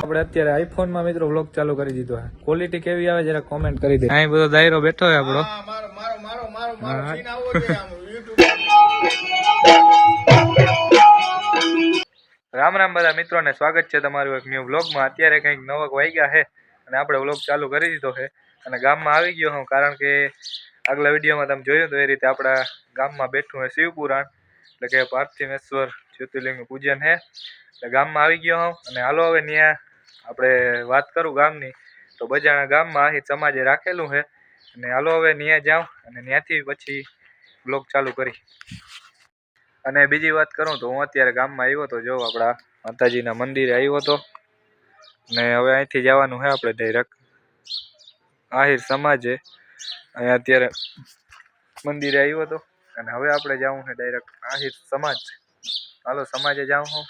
આપણે અત્યારે આઈફોન માં મિત્રો વ્લોગ ચાલુ કરી દીધો છે. ક્વોલિટી કેવી આવે જરા કોમેન્ટ કરી દે. અહીં બધો દાયરો બેઠો છે આપણો. રામ રામ બધા મિત્રોને, સ્વાગત છે તમારું એક ન્યુ વ્લોગમાં. અત્યારે કંઈક 9 વાગ્યા છે અને આપણે વ્લોગ ચાલુ કરી દીધો છે અને ગામમાં આવી ગયો હું, કારણ કે આગલા વિડીયોમાં તમે જોયું તો એ રીતે આપણા ગામમાં બેઠું છે શિવપુરાણ, એટલે કે પાર્થિમેશ્વર જ્યોતિર્લિંગનું પૂજન છે. એટલે ગામમાં આવી ગયો હું અને હાલો હવે ત્યાં આપણે વાત કરું ગામની, તો બજાણા ગામમાં આહિર સમાજે રાખેલું છે અને હાલો હવે ત્યાં જાઉં અને ત્યાંથી પછી વ્લોગ ચાલુ કરી. અને બીજી વાત કરું તો હું અત્યારે ગામમાં આવ્યો તો, જો આપણા માતાજીના મંદિરે આવ્યો હતો ને હવે અહીંથી જવાનું છે આપણે ડાયરેક્ટ આહિર સમાજે. અહીંયા અત્યારે મંદિરે આવ્યો હતો અને હવે આપણે જવું છે ડાયરેક્ટ આહિર સમાજ. હાલો સમાજે જાઉં હું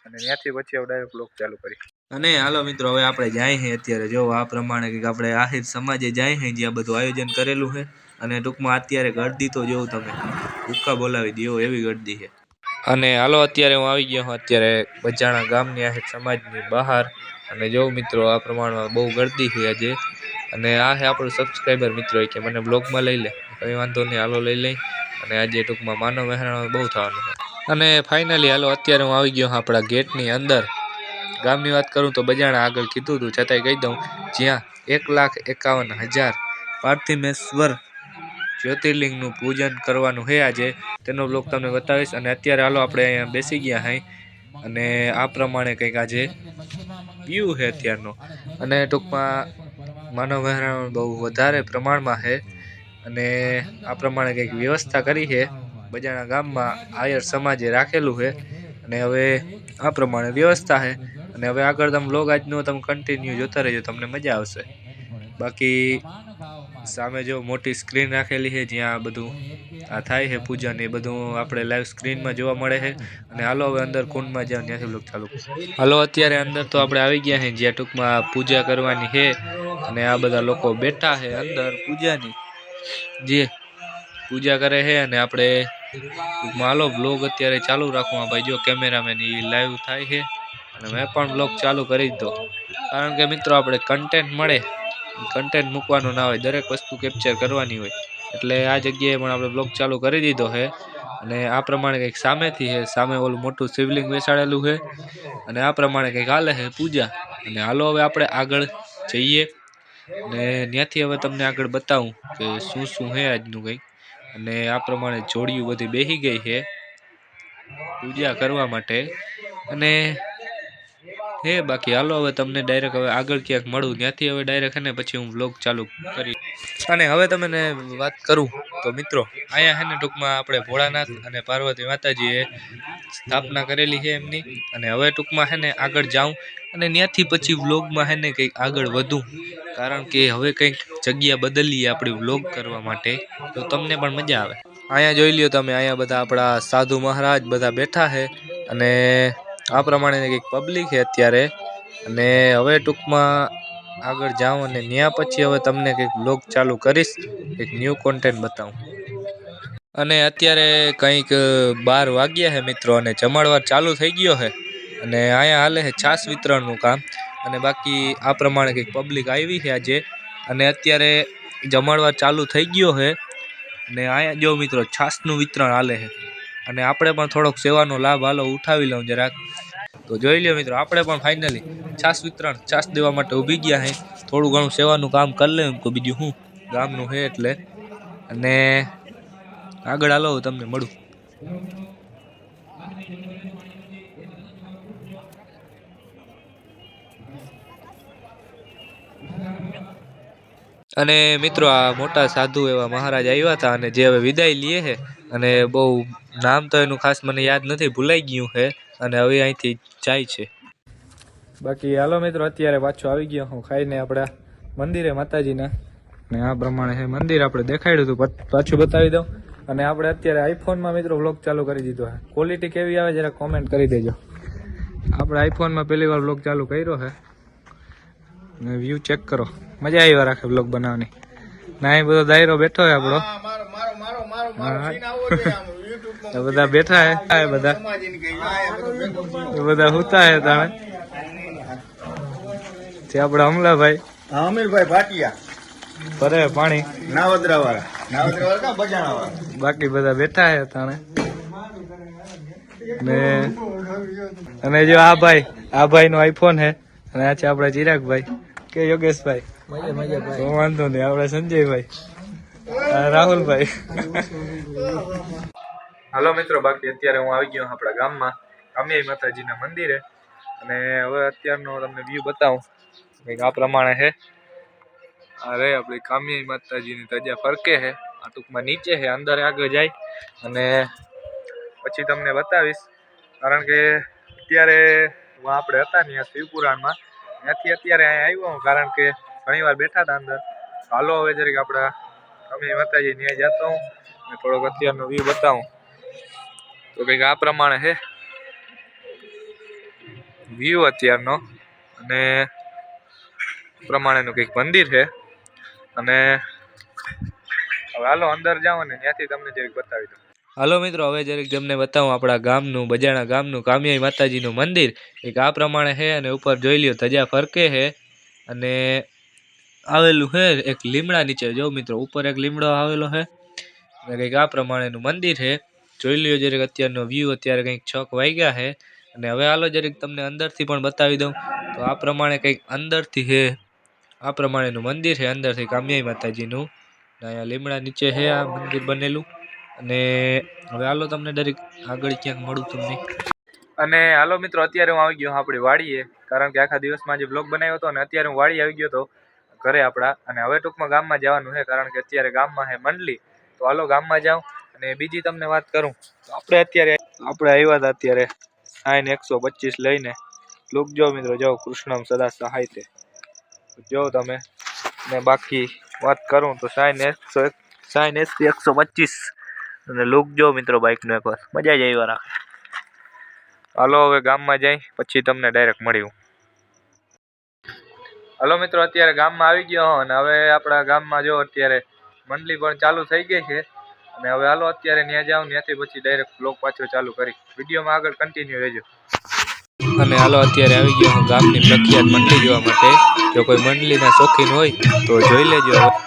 અને ત્યાંથી પછી હવે ડાયરેક્ટ બ્લોગ ચાલુ કરી. અને હાલો મિત્રો હવે આપણે જાય છે અત્યારે, જો આ પ્રમાણે કંઈક આપણે આહિર સમાજે જાય છે જ્યાં બધું આયોજન કરેલું છે. અને ટૂંકમાં અત્યારે ગળદી તો જોઉં તમે ભૂક્કા બોલાવી દો એવી ગળદી છે. અને હાલો અત્યારે હું આવી ગયો હું અત્યારે બજાણા ગામની આહિર સમાજની બહાર અને જો મિત્રો આ પ્રમાણમાં બહુ ગળદી છે આજે. અને આ છે આપણું સબસ્ક્રાઈબર મિત્રો કે મને બ્લોગમાં લઈ લે, કંઈ વાંધો નહીં, હાલો લઈ લઈ. અને આજે ટૂંકમાં માનવ મહેરાણ બહુ થવાનું છે. અને ફાઇનલી હાલો અત્યારે હું આવી ગયો આપણા ગેટની અંદર. ગામની વાત કરું તો બજાણા આગળ કીધું હતું, છતાંય કહી દઉં, જ્યાં 1,51,000 પાર્થિમેશ્વર જ્યોતિર્લિંગનું પૂજન કરવાનું છે આજે, તેનો બ્લોગ તમને બતાવીશ. અને અત્યારે હાલો આપણે અહીંયા બેસી ગયા હઈ અને આ પ્રમાણે કંઈક આજે વ્યૂ છે અત્યારનો. અને ટૂંકમાં માનવ મહેરામણ બહુ વધારે પ્રમાણમાં છે અને આ પ્રમાણે કંઈક વ્યવસ્થા કરી છે બજાણા ગામમાં આયર સમાજે રાખેલું છે. અને હવે આ પ્રમાણે વ્યવસ્થા છે અને હવે આગળ તમે બ્લોગ આજનો તમે કન્ટિન્યુ જોતા રહેજો, તમને મજા આવશે. બાકી સામે જો મોટી સ્ક્રીન રાખેલી છે જ્યાં બધું આ થાય છે પૂજન, એ બધું આપણે લાઈવ સ્ક્રીનમાં જોવા મળે છે. અને હાલો હવે અંદર કુંડમાં જાવ, ત્યાંથી બ્લોગ ચાલુ. હાલો અત્યારે અંદર તો આપણે આવી ગયા છીએ જ્યાં ટૂંકમાં પૂજા કરવાની છે અને આ બધા લોકો બેઠા છે અંદર પૂજાની, જે પૂજા કરે છે. અને આપણે હાલો બ્લોગ અત્યારે ચાલુ રાખવા ભાઈ, જો કેમેરામેન એ લાઈવ થાય છે અને મેં પણ બ્લોગ ચાલુ કરી દીધો, કારણ કે મિત્રો આપણે કન્ટેન્ટ મળે, કન્ટેન્ટ મૂકવાનું ના હોય, દરેક વસ્તુ કેપ્ચર કરવાની હોય. એટલે આ જગ્યાએ પણ આપણે બ્લોગ ચાલુ કરી દીધો છે. અને આ પ્રમાણે કંઈક સામેથી છે, સામે ઓલું મોટું શિવલિંગ બેસાડેલું છે અને આ પ્રમાણે કંઈક હાલે છે પૂજા. અને હાલો હવે આપણે આગળ જઈએ અને ત્યાંથી હવે તમને આગળ બતાવું કે શું શું છે આજનું કંઈક. અને આ પ્રમાણે જોડિયું બધી બેસી ગઈ છે પૂજા કરવા માટે અને હે બાકી હાલો હવે તમને ડાયરેક્ટ હવે આગળ ક્યાંક મળું, ત્યાંથી હવે ડાયરેક્ટ છે ને પછી હું વ્લોગ ચાલુ કરી. અને હવે તમને વાત કરું તો મિત્રો અહીંયા છે ને ટૂંકમાં આપણે ભોળાનાથ અને પાર્વતી માતાજીએ સ્થાપના કરેલી છે એમની. અને હવે ટૂંકમાં છે ને આગળ જાઉં અને ત્યાંથી પછી વ્લોગમાં છે ને કંઈક આગળ વધું, કારણ કે હવે કંઈક જગ્યા બદલીએ આપણી વ્લોગ કરવા માટે, તો તમને પણ મજા આવે. અહીંયા જોઈ લ્યો તમે, અહીંયા બધા આપણા સાધુ મહારાજ બધા બેઠા છે અને આ પ્રમાણે કંઈક પબ્લિક છે અત્યારે. અને હવે ટૂંકમાં આગળ જાઉં અને ત્યાં પછી હવે તમને કંઈક બ્લોગ ચાલુ કરીશ, એક ન્યૂ કોન્ટેન્ટ બતાવું. અને અત્યારે કંઈક 12 વાગ્યા છે મિત્રો અને જમાડવાર ચાલુ થઈ ગયો છે અને અહીંયા હાલે છે છાશ વિતરણનું કામ. અને બાકી આ પ્રમાણે કંઈક પબ્લિક આવી છે આજે અને અત્યારે જમાડવાર ચાલુ થઈ ગયો છે. અને અહીંયા જો મિત્રો છાશનું વિતરણ હાલે છે અને આપણે પણ થોડોક સેવાનો લાભ હાલો ઉઠાવી લઉં જરાક. તો જોઈ લ્યો મિત્રો, આપણે પણ ફાઇનલી છાશ વિતરણ, છાશ દેવા માટે ઊભી ગયા છે. થોડું ઘણું સેવાનું કામ કરી લે એમ તો બીજું શું, ગામનું છે એટલે. અને આગળ હાલો તમને મળું. અને મિત્રો આ મોટા સાધુ એવા મહારાજ આવ્યા હતા અને જે હવે વિદાય લે છે. અને બહુ નામ તો એનું ખાસ મને યાદ નથી, ભૂલાઈ ગયું છે અને હવે અહીંથી જાય છે. બાકી હાલો મિત્રો અત્યારે પાછો આવી ગયો હું ખાઈને આપણા મંદિરે માતાજીના. ને આ પ્રમાણે છે મંદિર, આપણે દેખાડ્યું હતું, પાછું બતાવી દઉં. અને આપણે અત્યારે આઈફોનમાં મિત્રો વ્લોગ ચાલુ કરી દીધો છે. ક્વોલિટી કેવી આવે જરા કોમેન્ટ કરી દેજો. આપણે આઈફોનમાં પહેલી વાર વ્લોગ ચાલુ કર્યો છે ને વ્યૂ ચેક કરો, મજા આવી રાખે વ્લોગ બનાવવાની. ના એ બધો દાયરો બેઠો છે આપણો. બધા બેઠા હે બધા બધા હુતા હે તાણે તે આપડા અમલાભાઈ અમીરભાઈ ભાટિયા ભરે પાણી નાવદરા વાળા બજાણા વાળા બાકી બધા બેઠા હે તાણે ને અને જો આ ભાઈ નો આઈફોન હે અને આ છે આપડા ચિરાગભાઈ કે યોગેશભાઈ તો વાંધો નહીં આપડે સંજયભાઈ રાહુલભાઈ હાલો મિત્રો બાકી અત્યારે હું આવી ગયો આપણા ગામમાં કામિયાઈ માતાજીના મંદિરે અને હવે અત્યારનો તમને વ્યૂ બતાવું કંઈક આ પ્રમાણે છે અરે આપણી કામિયાઈ માતાજીની ધજા ફરકે છે આ ટૂંકમાં નીચે છે અંદર આગળ જાય અને પછી તમને બતાવીશ કારણ કે અત્યારે આપણે હતા ને શિવપુરાણમાં ત્યાંથી અત્યારે અહીંયા આવ્યો હું કારણ કે ઘણી વાર બેઠા હતા અંદર હાલો હવે જરીક આપણા કામિયાઈ માતાજી ત્યાં જતો હું અને થોડોક અત્યારનો વ્યૂ બતાવું તો કંઈક આ પ્રમાણે છે વ્યૂ અત્યારનો અને પ્રમાણેનું કંઈક મંદિર છે અને હવે હાલો અંદર જાઓ ને ત્યાંથી તમને જરીક બતાવી દઉં હાલો મિત્રો હવે જરીક તમને બતાવું આપણા ગામનું બજાણા ગામનું કામિયાઈ માતાજીનું મંદિર એક આ પ્રમાણે છે અને ઉપર જોઈ લ્યો ધજા ફરકે છે અને આવેલું છે એક લીમડા નીચે જો મિત્રો ઉપર એક લીમડો આવેલો છે અને કંઈક આ પ્રમાણેનું મંદિર છે જોઈ લ્યો જરીક અત્યારનો વ્યૂ અત્યારે કંઈક 6 વાગ્યા છે અને હવે હાલો જરીક તમને અંદરથી પણ બતાવી દઉં તો આ પ્રમાણે કંઈક અંદરથી છે આ પ્રમાણેનું મંદિર છે અંદરથી કામિયાઈ માતાજીનું અહીંયા લીમડા નીચે છે આ મંદિર બનેલું અને હવે હાલો તમને દરેક આગળ ક્યાંક મળું તમને અને હાલો મિત્રો અત્યારે હું આવી ગયો આપણી વાડીએ કારણ કે આખા દિવસમાં જે બ્લોગ બનાવ્યો હતો અને અત્યારે હું વાડી આવી ગયો હતો ઘરે આપણા અને હવે ટૂંકમાં ગામમાં જવાનું છે કારણ કે અત્યારે ગામમાં છે મંડલી તો હાલો ગામમાં જાઉં અને બીજી તમને વાત કરું તો આપણે આવ્યા હતા અત્યારે સાઈન 125 લઈને લુક જો મિત્રો જાઓ કૃષ્ણમ સદા સહાય તે જો તમે ને બાકી વાત કરું તો સાઈન 125 અને લુક જો મિત્રો બાઇકનો એકવાર મજા જ આવી રાખે હાલો હવે ગામમાં જઈ પછી તમને ડાયરેક્ટ મળ્યું હાલો મિત્રો અત્યારે ગામમાં આવી ગયો અને હવે આપણા ગામમાં જો અત્યારે મંડલી પણ ચાલુ થઈ ગઈ છે અને હવે હાલો અત્યારે ત્યાં જાઉં ત્યાંથી પછી ડાયરેક્ટ બ્લોગ પાછો ચાલુ કરી વિડીયોમાં આગળ કન્ટિન્યુ રહેજો અને હાલો અત્યારે આવી ગયો હું ગામની પ્રખ્યાત મંડલી જોવા માટે જો કોઈ મંડલીના શોખીન હોય તો જોઈ લેજો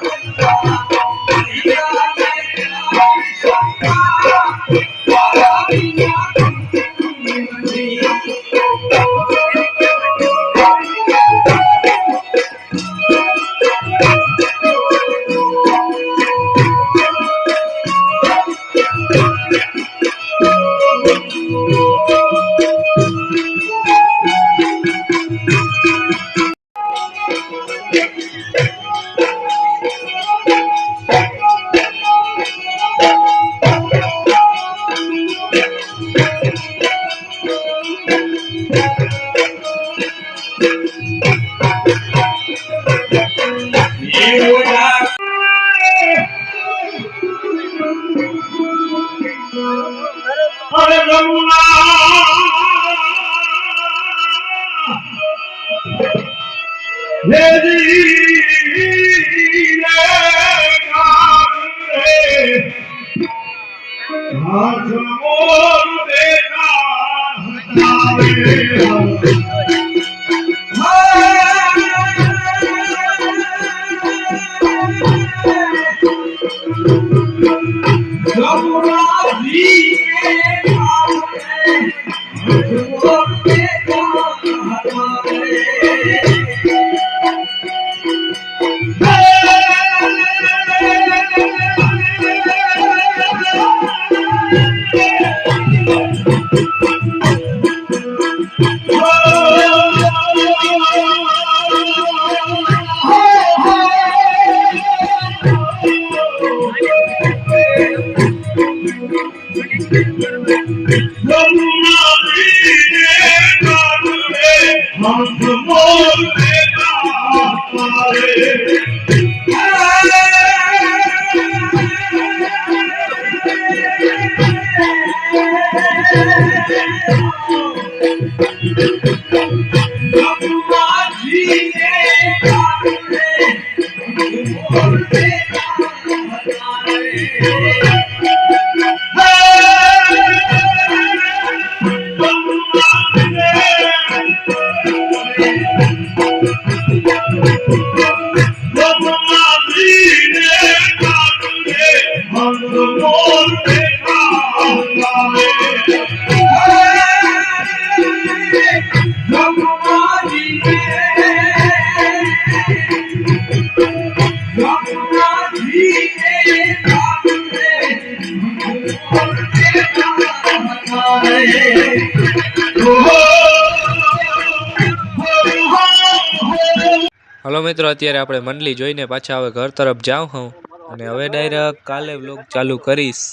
હલો મિત્રો, અત્યારે આપણે મંડલી જોઈને પાછા હવે ઘર તરફ જાઉં હું અને હવે ડાયરેક્ટ કાલે વ્લોગ ચાલુ કરીશ.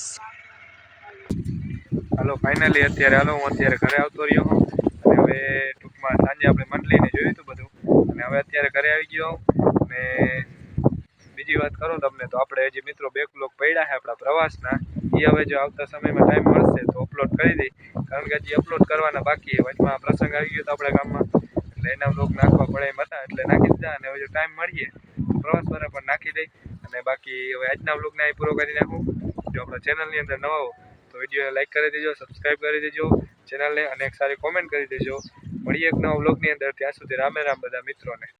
હાલો ફાઇનલી અત્યારે હું ઘરે આવતો રહ્યો હું અને હવે ટૂંકમાં સાંજે આપણે મંડલીને જોયું હતું બધું અને હવે અત્યારે ઘરે આવી ગયો અને બીજી વાત કરું તમને તો આપણે હજી મિત્રો 2 વ્લોગ પડ્યા છે આપણા પ્રવાસના. એ હવે જો આવતા સમયમાં ટાઈમ મળશે તો અપલોડ કરી દઈ, કારણ કે હજી અપલોડ કરવાના બાકી છે. વચમાં પ્રસંગ આવી ગયો હતો આપણા ગામમાં એટલે એના વ્લોગ નાખવા પડે એમ હતા એટલે નાખી દીધા અને હવે જો ટાઈમ મળીએ તો પ્રવાસવાળા પણ નાખી દઈ અને બાકી હવે આજના વ્લોગને અહીં પૂરો કરી નાખું. જો આપણા ચેનલની અંદર નવા હો તો વિડીયોને લાઈક કરી દેજો, સબસ્ક્રાઈબ કરી દેજો ચેનલને અને એક સારી કોમેન્ટ કરી દેજો. મળીએ એક નવા વ્લોગની અંદર. ત્યાં સુધી રામે રામ બધા મિત્રોને.